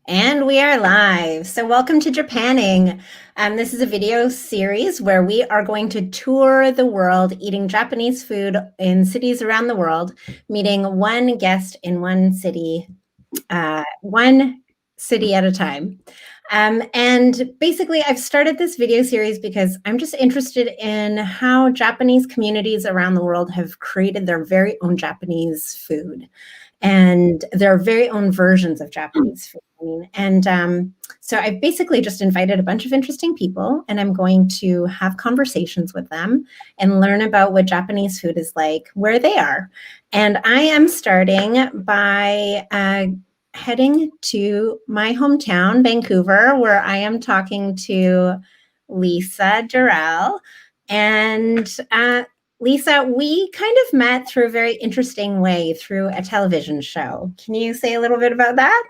And we are live. So welcome to Japanning. This is a video series where we are going to tour the world eating Japanese food in cities around the world, meeting one guest in one city at a time. And basically, I've started this video series because I'm just interested in how Japanese communities around the world have created their very own Japanese food and their very own versions of Japanese food. So I've basically just invited a bunch of interesting people, and I'm going to have conversations with them and learn about what Japanese food is like where they are. And I am starting by heading to my hometown, Vancouver, where I am talking to Lisa Durrell. And Lisa, we kind of met through a very interesting way through a television show. Can you say a little bit about that?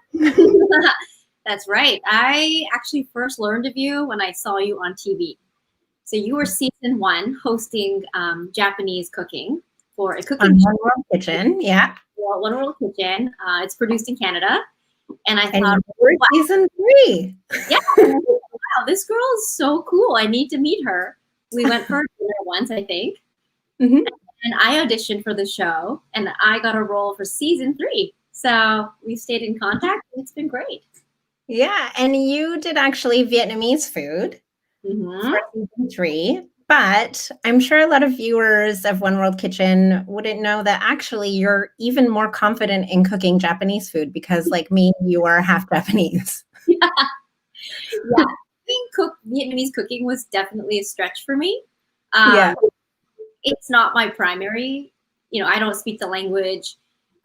That's right. I actually first learned of you when I saw you on TV. So you were season 1 hosting Japanese cooking for a cooking on One World Kitchen. Yeah. Well, One World Kitchen. It's produced in Canada. And I thought, we're season 3. Yeah. Wow, this girl is so cool. I need to meet her. We went for dinner once, I think. Mm-hmm. And I auditioned for the show, and I got a role for season 3. So we stayed in contact, and it's been great. Yeah, and you did actually Vietnamese food for season 3, but I'm sure a lot of viewers of One World Kitchen wouldn't know that actually you're even more confident in cooking Japanese food because, like me, you are half Japanese. Yeah. I think Vietnamese cooking was definitely a stretch for me. Yeah. It's not my primary, I don't speak the language.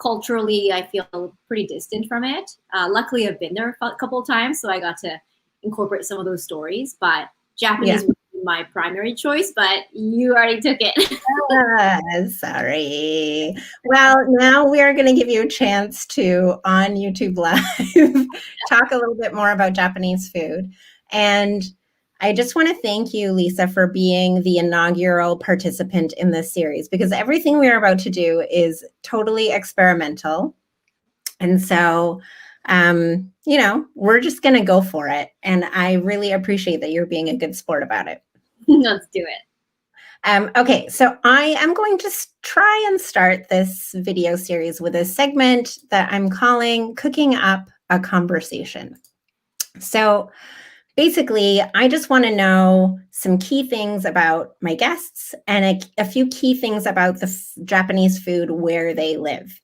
Culturally, I feel pretty distant from it. Luckily, I've been there a couple of times, so I got to incorporate some of those stories. But Japanese was my primary choice, but you already took it. Sorry. Well, now we are going to give you a chance to, on YouTube Live, talk a little bit more about Japanese food. And I just want to thank you, Lisa, for being the inaugural participant in this series, because everything we are about to do is totally experimental. And so, we're just going to go for it. And I really appreciate that you're being a good sport about it. Let's do it. Okay, so I am going to try and start this video series with a segment that I'm calling Cooking Up a Conversation. So basically, I just want to know some key things about my guests and a few key things about the Japanese food where they live.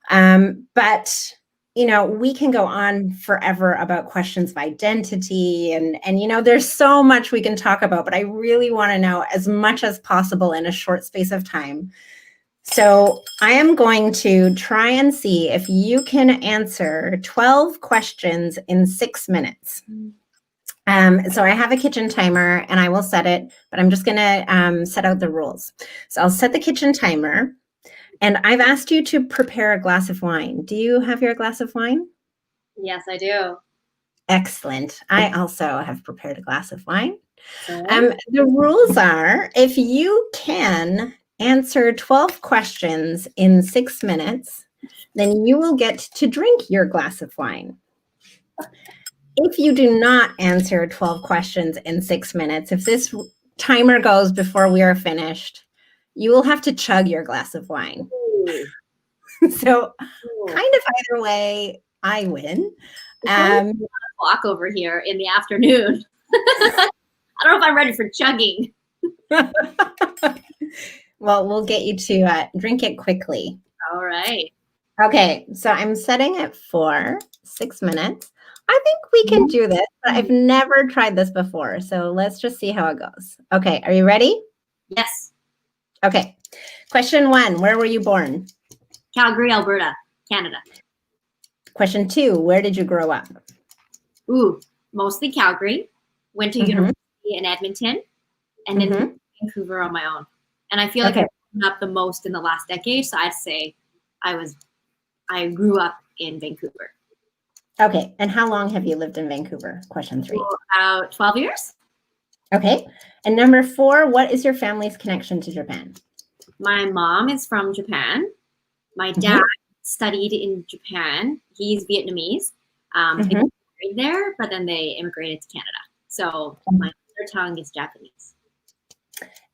But we can go on forever about questions of identity and there's so much we can talk about, but I really want to know as much as possible in a short space of time. So I am going to try and see if you can answer 12 questions in 6 minutes. So I have a kitchen timer and I will set it, but I'm just going to set out the rules. So I'll set the kitchen timer. And I've asked you to prepare a glass of wine. Do you have your glass of wine? Yes, I do. Excellent. I also have prepared a glass of wine. The rules are, if you can answer 12 questions in 6 minutes, then you will get to drink your glass of wine. If you do not answer 12 questions in 6 minutes, if this timer goes before we are finished, you will have to chug your glass of wine. So kind of either way, I win. Walk over here in the afternoon. I don't know if I'm ready for chugging. Well, we'll get you to drink it quickly. All right. Okay, so I'm setting it for 6 minutes. I think we can do this, but I've never tried this before. So let's just see how it goes. Okay, are you ready? Yes. Okay. Question 1, where were you born? Calgary, Alberta, Canada. Question 2, where did you grow up? Mostly Calgary. Went to university in Edmonton, and then Vancouver on my own. And I feel like I've grown up the most in the last decade, so I'd say I grew up in Vancouver. Okay, and how long have you lived in Vancouver? Question 3. About 12 years. Okay, and number 4, what is your family's connection to Japan? My mom is from Japan. My dad studied in Japan. He's Vietnamese. married there, but then they immigrated to Canada. So my mother tongue is Japanese.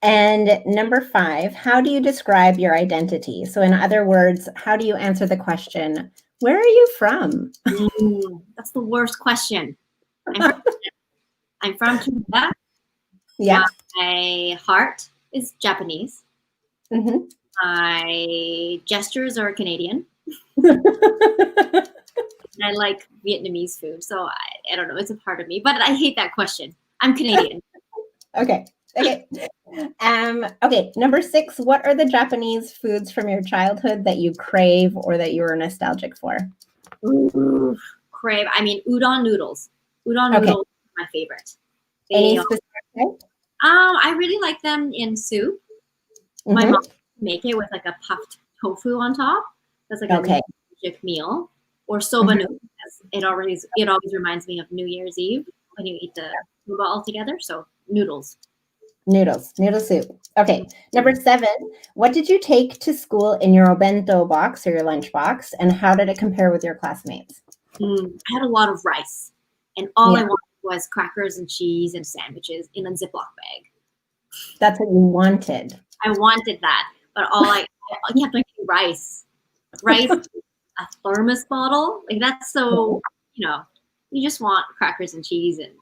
And number 5, how do you describe your identity? So in other words, how do you answer the question, where are you from? That's the worst question. I'm from Canada. Yeah. My heart is Japanese. Mm-hmm. My gestures are Canadian. I like Vietnamese food, so I don't know. It's a part of me, but I hate that question. I'm Canadian. Okay. Okay. Number 6, what are the Japanese foods from your childhood that you crave or that you are nostalgic for? Ooh, crave. I mean, udon noodles. Udon noodles are my favorite. Any specific type? I really like them in soup. My mom make it with like a puffed tofu on top. That's like a nostalgic meal. Or soba noodles. It always reminds me of New Year's Eve when you eat the soba all together. So noodles. Noodle soup. Okay. Number 7, what did you take to school in your obento box or your lunch box, and how did it compare with your classmates? I had a lot of rice, and all I wanted was crackers and cheese and sandwiches in a Ziploc bag. That's what you wanted. I wanted that, but I kept drinking rice, a thermos bottle. Like that's so, you just want crackers and cheese and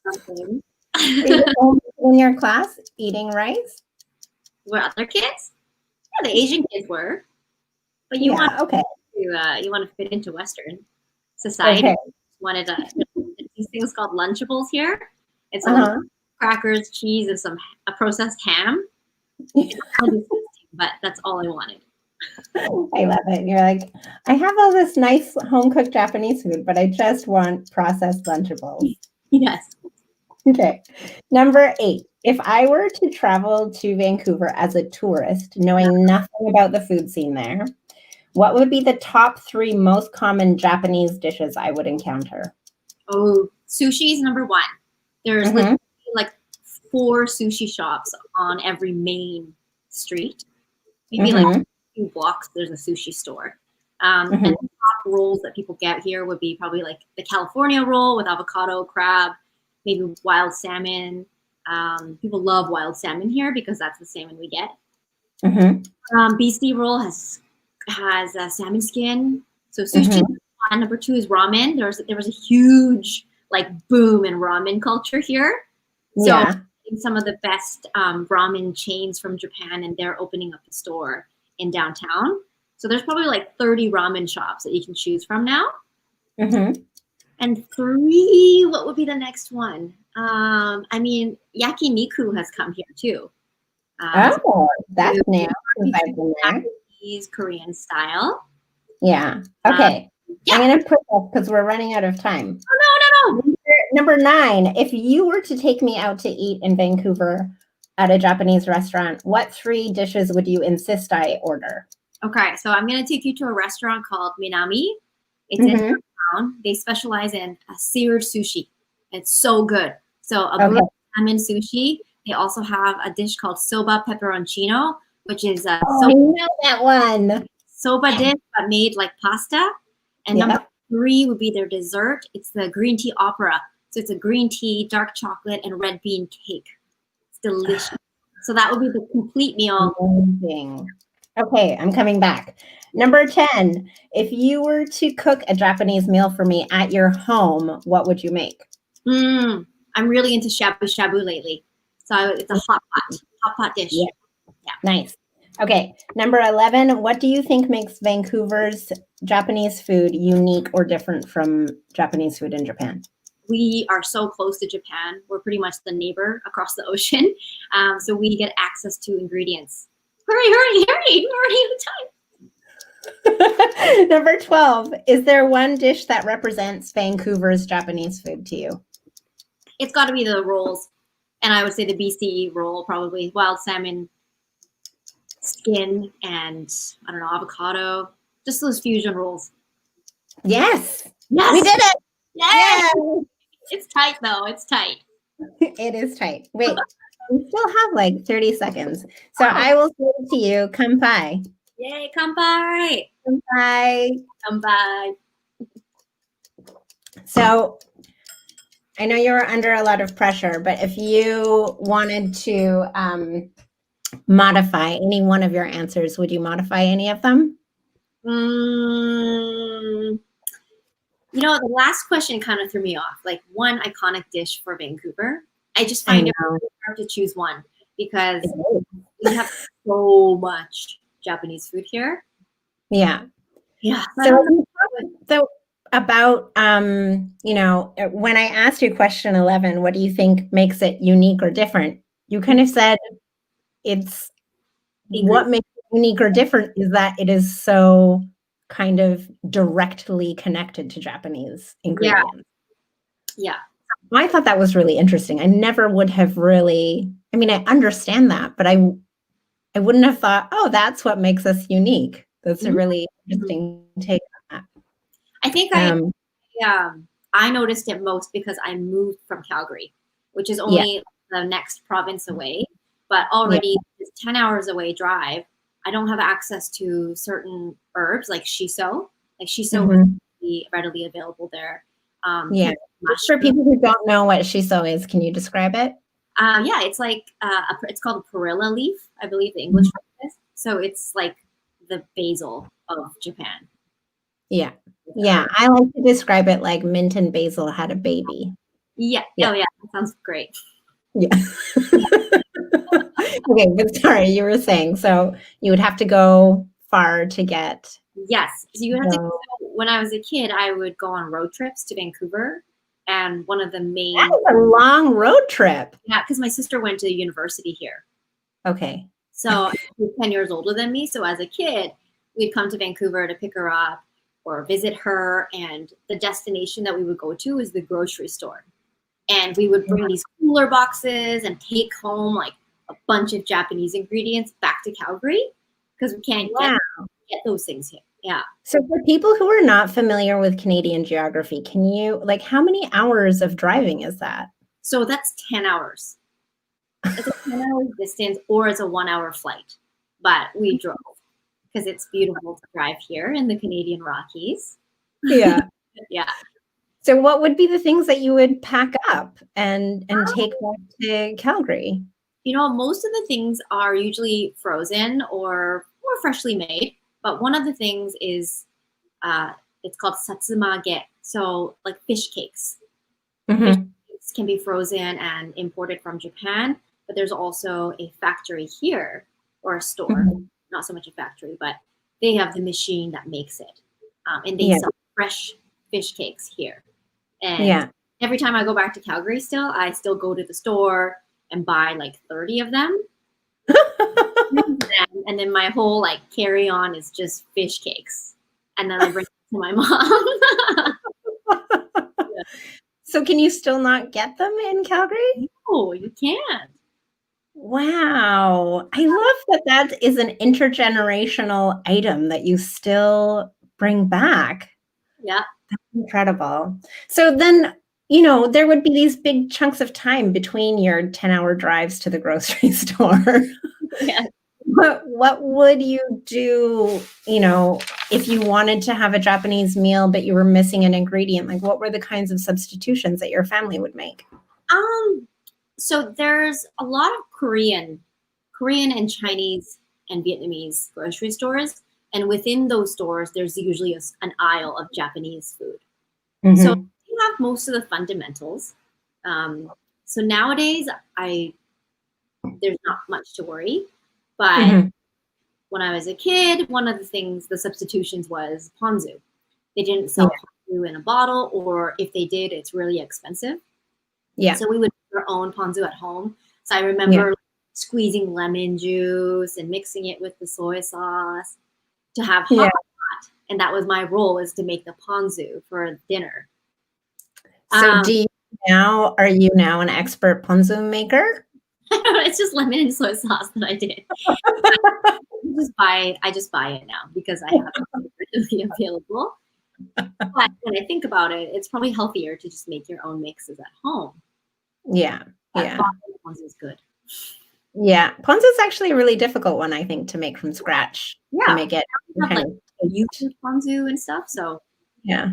something. In your class, eating rice? Were other kids? Yeah, the Asian kids were. But you want to fit into Western society. Wanted these things called Lunchables here. It's crackers, cheese, and a processed ham. But that's all I wanted. I love it. You're like, I have all this nice home cooked Japanese food, but I just want processed Lunchables. Yes. Okay. Number 8. If I were to travel to Vancouver as a tourist, knowing nothing about the food scene there, what would be the top 3 most common Japanese dishes I would encounter? Oh, sushi is number 1. There's like 4 sushi shops on every main street. Maybe like a few blocks, there's a sushi store. And the top rolls that people get here would be probably like the California roll with avocado, crab, maybe wild salmon. People love wild salmon here because that's the salmon we get. BC roll has a salmon skin. So sushi. Number 2 is ramen. There was a huge like boom in ramen culture here. So some of the best ramen chains from Japan, and they're opening up a store in downtown. So there's probably like 30 ramen shops that you can choose from now. And 3, what would be the next one? I mean, yakiniku has come here too. That's new. Japanese, Korean style. Yeah. Okay. I'm going to put this because we're running out of time. Oh, no. Number 9, if you were to take me out to eat in Vancouver at a Japanese restaurant, what 3 dishes would you insist I order? Okay, so I'm going to take you to a restaurant called Minami. It's in downtown. They specialize in seared sushi. It's so good. So a blue salmon sushi. They also have a dish called soba pepperoncino, which is I know that one. Soba dish but made like pasta. And number 3 would be their dessert. It's the green tea opera. So it's a green tea, dark chocolate, and red bean cake. It's delicious. So that would be the complete meal. Amazing. Okay, I'm coming back. Number 10, if you were to cook a Japanese meal for me at your home, what would you make? I'm really into shabu shabu lately. So it's a hot pot dish. Yeah. Nice. Okay, number 11, what do you think makes Vancouver's Japanese food unique or different from Japanese food in Japan? We are so close to Japan. We're pretty much the neighbor across the ocean. So we get access to ingredients. Hurry, we're running out of time. Number 12, is there one dish that represents Vancouver's Japanese food to you? It's got to be the rolls. And I would say the BC roll, probably wild salmon skin and, I don't know, avocado. Just those fusion rolls. Yes. We did it. Yes. It's tight, though. It's tight. It is tight. Wait, we still have like 30 seconds. So I will say to you, kanpai. Yay, kanpai. Kanpai. Kanpai. So I know you're under a lot of pressure, but if you wanted to modify any one of your answers, would you modify any of them? The last question kind of threw me off. Like one iconic dish for Vancouver. I just I find it know. hard to choose one because we have so much Japanese food here. Yeah. Yeah. So about, when I asked you question 11, what do you think makes it unique or different? You kind of said it's what makes it unique or different is that it is so kind of directly connected to Japanese ingredients. Yeah. I thought that was really interesting. I never would have really, I mean, I understand that, but I wouldn't have thought, oh, that's what makes us unique. That's a really interesting take on that. I think I noticed it most because I moved from Calgary, which is only the next province away, but already it's 10 hours away drive. I don't have access to certain herbs like shiso. Like shiso would be readily available there. For people who don't know what shiso is, can you describe it? It's like it's called a perilla leaf, I believe the English word is. So it's like the basil of Japan. Yeah. Yeah. I like to describe it like mint and basil had a baby. Yeah. Oh, yeah. That sounds great. Yeah. Okay, but sorry, you were saying, so you would have to go far to get. Yes. So you have to. When I was a kid, I would go on road trips to Vancouver, and one of the main. That is a long road trip. Yeah, because my sister went to university here. Okay. So she's 10 years older than me. So as a kid, we'd come to Vancouver to pick her up or visit her, and the destination that we would go to is the grocery store. And we would bring these cooler boxes and take home like a bunch of Japanese ingredients back to Calgary because we can't get those things here. Yeah. So for people who are not familiar with Canadian geography, can you, like, how many hours of driving is that? So that's 10 hours. It's a 10-hour distance, or it's a 1-hour flight. But we drove because it's beautiful to drive here in the Canadian Rockies. Yeah. Yeah. So what would be the things that you would pack up and take back to Calgary? Most of the things are usually frozen or freshly made. But one of the things is it's called satsumage. So like fish cakes. Fish cakes can be frozen and imported from Japan. But there's also a factory here, or a store, not so much a factory, but they have the machine that makes it. And they sell fresh fish cakes here. And every time I go back to Calgary I still go to the store and buy like 30 of them. And then my whole like carry-on is just fish cakes. And then I bring it to my mom. So can you still not get them in Calgary? No, you can't. Wow. I love that is an intergenerational item that you still bring back. Yeah. That's incredible. So then, there would be these big chunks of time between your 10-hour drives to the grocery store. Yeah. What would you do, if you wanted to have a Japanese meal, but you were missing an ingredient? Like, what were the kinds of substitutions that your family would make? So there's a lot of Korean and Chinese and Vietnamese grocery stores. And within those stores, there's usually an aisle of Japanese food. So you have most of the fundamentals. So nowadays, there's not much to worry. But when I was a kid, one of the substitutions was ponzu. They didn't sell ponzu in a bottle, or if they did, it's really expensive. Yeah. So we would make our own ponzu at home. So I remember squeezing lemon juice and mixing it with the soy sauce to have hot. And that was my role, is to make the ponzu for dinner. So are you now an expert ponzu maker? It's just lemon and soy sauce that I did. I just buy it now because I have it readily available. But when I think about it, it's probably healthier to just make your own mixes at home. Yeah. Yeah. Ponzu is good. Yeah. Ponzu is actually a really difficult one, I think, to make from scratch. Yeah. To make it have, like, YouTube ponzu and stuff. So yeah.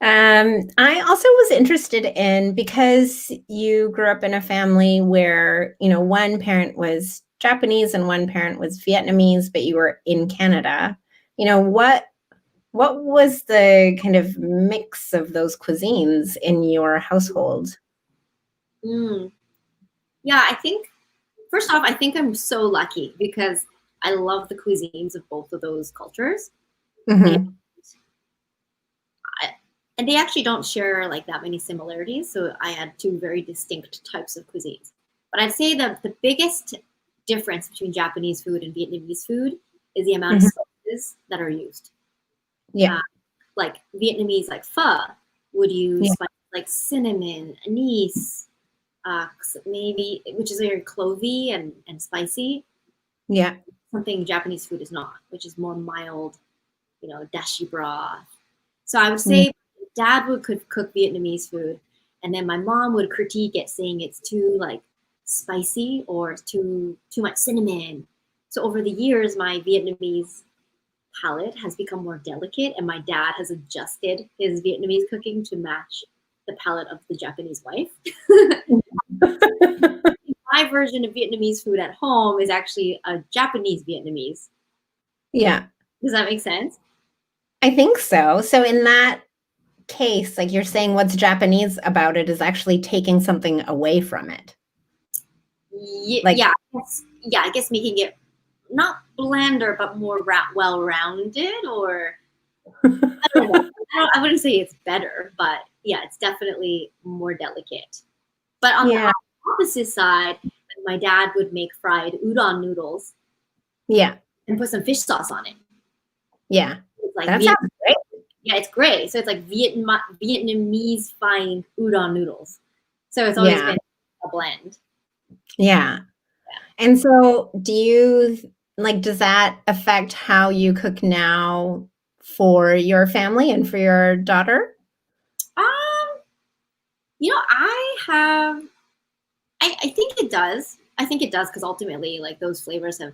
I also was interested in because you grew up in a family where, one parent was Japanese and one parent was Vietnamese, but you were in Canada. What was the kind of mix of those cuisines in your household? Mm. Yeah, I think first off, I think I'm so lucky because I love the cuisines of both of those cultures. And, Hmm. I, and they actually don't share like that many similarities. So I had two very distinct types of cuisines. But I'd say the biggest difference between Japanese food and Vietnamese food is the amount of Hmm. spices that are used. Yeah, Uh, like Vietnamese, like pho, would use yeah, spices like cinnamon, anise, maybe, which is very clovey and spicy. yeah. Something Japanese food is not, which is more mild, dashi broth. So I would Mm. say dad would cook Vietnamese food, and then my mom would critique it, saying it's too like spicy or too much cinnamon. So over the years, my Vietnamese palate has become more delicate, and my dad has adjusted his Vietnamese cooking to match the palate of the Japanese wife. My version of Vietnamese food at home is actually a Japanese Vietnamese. Yeah, Does that make sense? I think so. So in that case, like you're saying, what's Japanese about it is actually taking something away from it. Like, Yeah, yeah. I guess making it not blender, but more well-rounded, or I don't know. I wouldn't say it's better, but yeah, it's definitely more delicate. But on the yeah, opposite side, my dad would make fried udon noodles yeah, and put some fish sauce on it. yeah. It's like That sounds great. yeah, it's great. So it's like Vietnamese fine udon noodles. So it's always Yeah, been a blend. yeah. And so, does that affect how you cook now for your family and for your daughter? Um, I have. I think it does. I think it does because ultimately, like those flavors have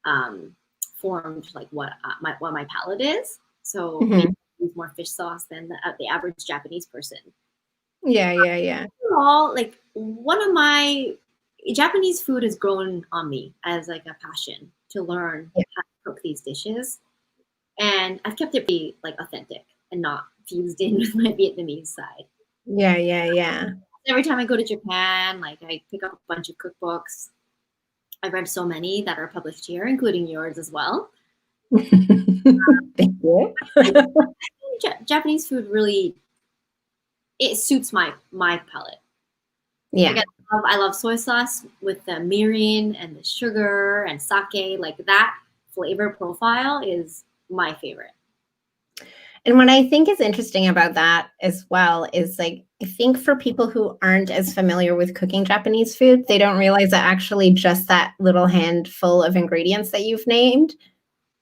um, formed like what my palate is. So maybe Hmm. I use more fish sauce than the average Japanese person. Yeah, yeah, yeah. Overall, like one of my Japanese food has grown on me as like a passion to learn Yeah, how to cook these dishes, and I've kept it pretty like authentic and not fused in with my Vietnamese side. yeah, yeah, yeah. Every time I go to Japan, like I pick up a bunch of cookbooks. I've read so many that are published here, including yours as well. Thank you. I think Japanese food really it suits my palate. Like Yeah. I love soy sauce with the mirin and the sugar and sake. Like that flavor profile is my favorite. And what I think is interesting about that as well is like, I think for people who aren't as familiar with cooking Japanese food, they don't realize that actually just that little handful of ingredients that you've named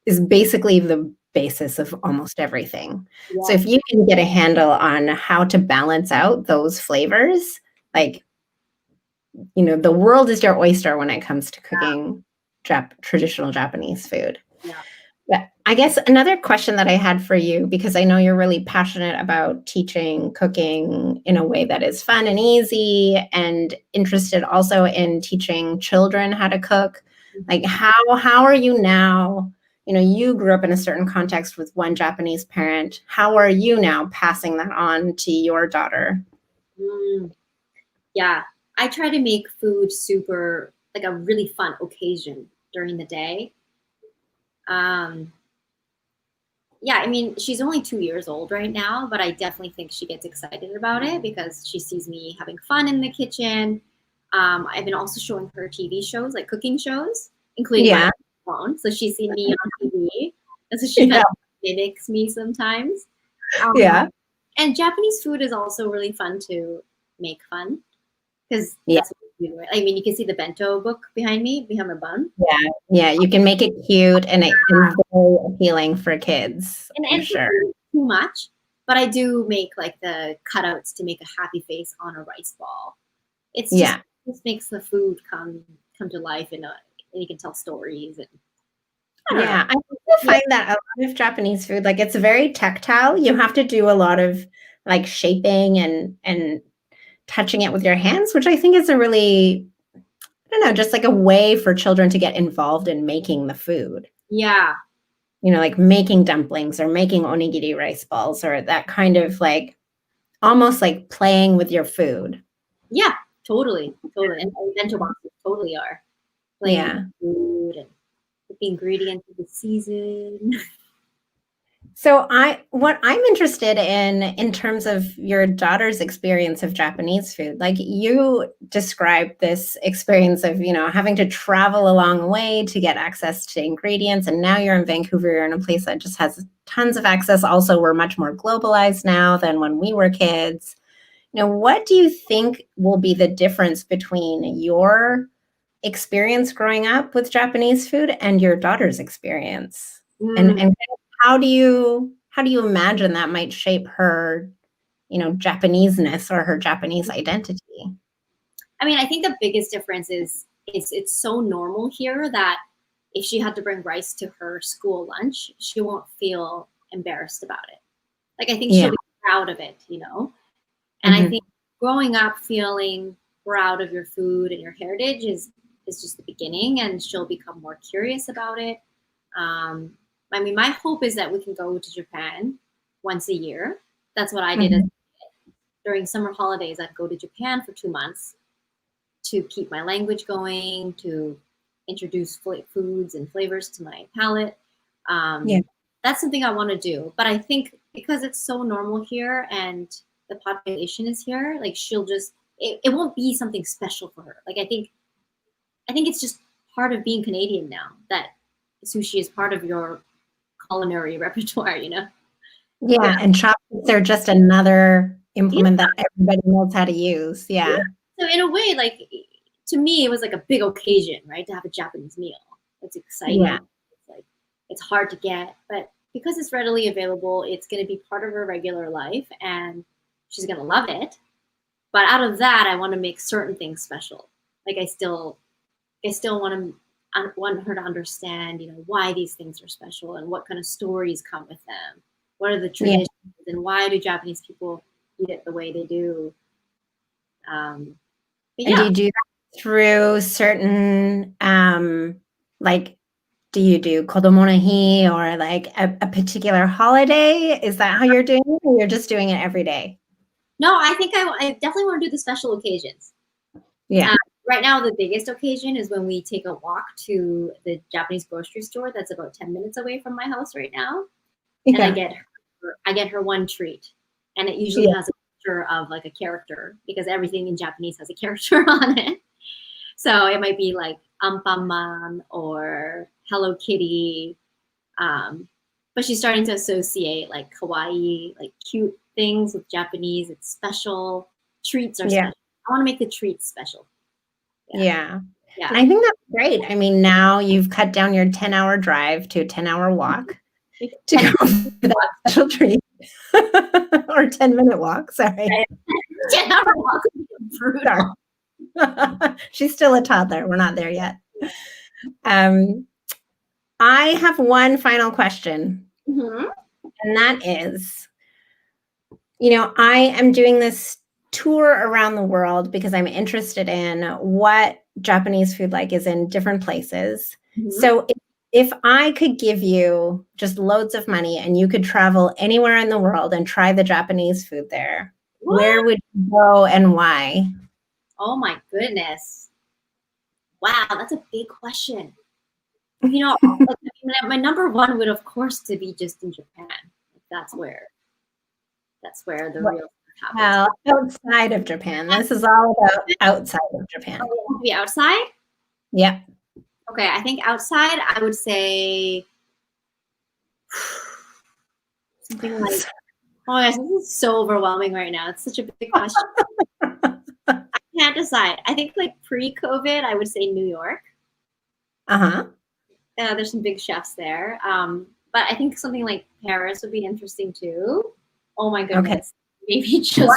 is basically the basis of almost everything. So Yeah. if you can get a handle on how to balance out those flavors, like, the world is your oyster when it comes to cooking traditional Japanese food. Yeah. But I guess another question that I had for you, because I know you're really passionate about teaching cooking in a way that is fun and easy, and interested also in teaching children how to cook. Like how are you now? You grew up in a certain context with one Japanese parent. How are you now passing that on to your daughter? Mm, yeah. I try to make food super like a really fun occasion during the day. Um, yeah, I mean, she's only 2 years old right now, but I definitely think she gets excited about it because she sees me having fun in the kitchen. I've been also showing her TV shows, like cooking shows, including my Yeah, own. So she's seen me on TV, and so she kind yeah, of mimics me sometimes. Um, yeah, and Japanese food is also really fun to make fun because yeah. that's what we do. Right? I mean, you can see the bento book behind me, behind my bun. Yeah, yeah, you can make it cute and very appealing for kids, I'm And for sure. me, too much, but I do make like the cutouts to make a happy face on a rice ball. It's Yeah, just makes the food come to life and you can tell stories and I don't know. yeah. I also Yeah, find that a lot of Japanese food, like, it's very tactile. You have to do a lot of like shaping and touching it with your hands, which I think is a really, I don't know, just like a way for children to get involved in making the food. Yeah. You know, like making dumplings or making onigiri rice balls or that kind of like almost like playing with your food. Yeah, totally. And bento boxes totally are playing with Yeah. food and with the ingredients of the season. So what I'm interested in terms of your daughter's experience of Japanese food, like you described this experience of, you know, having to travel a long way to get access to ingredients. And now you're in Vancouver, you're in a place that just has tons of access. Also, we're much more globalized now than when we were kids. You know, what do you think will be the difference between your experience growing up with Japanese food and your daughter's experience? And how do you imagine that might shape her, you know, Japaneseness or her Japanese identity? I mean, I think the biggest difference is it's so normal here that if she had to bring rice to her school lunch, she won't feel embarrassed about it. Like, I think Yeah. she'll be proud of it, you know? And I Mhm. think growing up feeling proud of your food and your heritage is just the beginning, and she'll become more curious about it. Um, I mean, my hope is that we can go to Japan once a year. That's what I did Mhm. during summer holidays. I'd go to Japan for 2 months to keep my language going, to introduce foods and flavors to my palate. Yeah. That's something I want to do. But I think because it's so normal here and the population is here, like she'll just it won't be something special for her. Like I think it's just part of being Canadian now that sushi is part of your culinary repertoire, you know? Yeah, and chopsticks are just another implement that everybody knows how to use. Yeah. Yeah. So in a way, like to me, it was like a big occasion, right? To have a Japanese meal. It's exciting. Yeah. It's like it's hard to get, but because it's readily available, it's going to be part of her regular life, and she's going to love it. But out of that, I want to make certain things special. Like I still want her to understand, you know, why these things are special and what kind of stories come with them. What are the Yeah. traditions, and why do Japanese people eat it the way they do? But And do yeah, you do that through certain, like, do you do Kodomo no Hi or like a particular holiday? Is that how you're doing it, or you're just doing it every day? no, I think I definitely want to do the special occasions. Yeah. Uh, right now, the biggest occasion is when we take a walk to the Japanese grocery store that's about 10 minutes away from my house right now, and Yeah. I get her one treat, and it usually Yeah. has a picture of like a character because everything in Japanese has a character on it. So it might be like Anpanman or Hello Kitty, but she's starting to associate like kawaii, like cute things with Japanese. It's special. Treats are Yeah. special. I want to make the treats special. Yeah. Yeah. Yeah. And I think that's great. I mean, now you've cut down your 10-hour drive to a 10-hour walk to go for that special treat. Or 10-minute walk, sorry. 10-hour walk would be brutal. Sorry. She's still a toddler. We're not there yet. I have one final question, Mhm. and that is, you know, I am doing this tour around the world because I'm interested in what Japanese food like is in different places. Mhm. So if I could give you just loads of money and you could travel anywhere in the world and try the Japanese food there, where What? would you go and why? Oh my goodness. Wow, that's a big question. You know, like, my number one would, of course, to be just in Japan. That's where the real stuff happens. Well, outside of Japan. This is all about outside of Japan. Oh, to be outside? Yeah. Okay, I think outside, I would say something like, oh my gosh, this is so overwhelming right now. It's such a big question. I can't decide. I think like pre-COVID, I would say New York. Uh-huh. There's some big chefs there. But I think something like Paris would be interesting too. Oh my Okay. goodness. Maybe just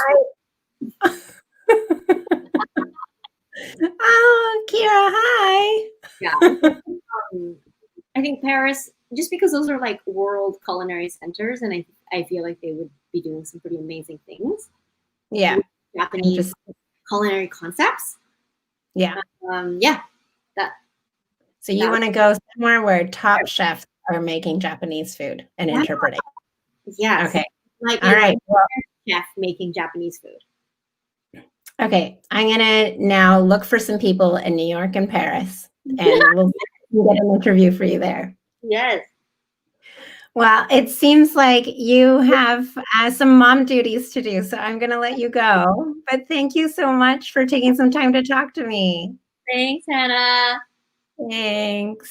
Oh, Kira, hi. yeah. I think Paris, just because those are like world culinary centers, and I feel like they would be doing some pretty amazing things Yeah. with Japanese culinary concepts. Yeah. Yeah. So you want to go somewhere where top chefs are making Japanese food and interpreting. Yes. Okay. Like all right. Well, chef making Japanese food. Okay. I'm going to now look for some people in New York and Paris, and we'll get an interview for you there. Yes. Well, it seems like you have some mom duties to do, so I'm going to let you go. But thank you so much for taking some time to talk to me. Thanks, Hannah. Thanks.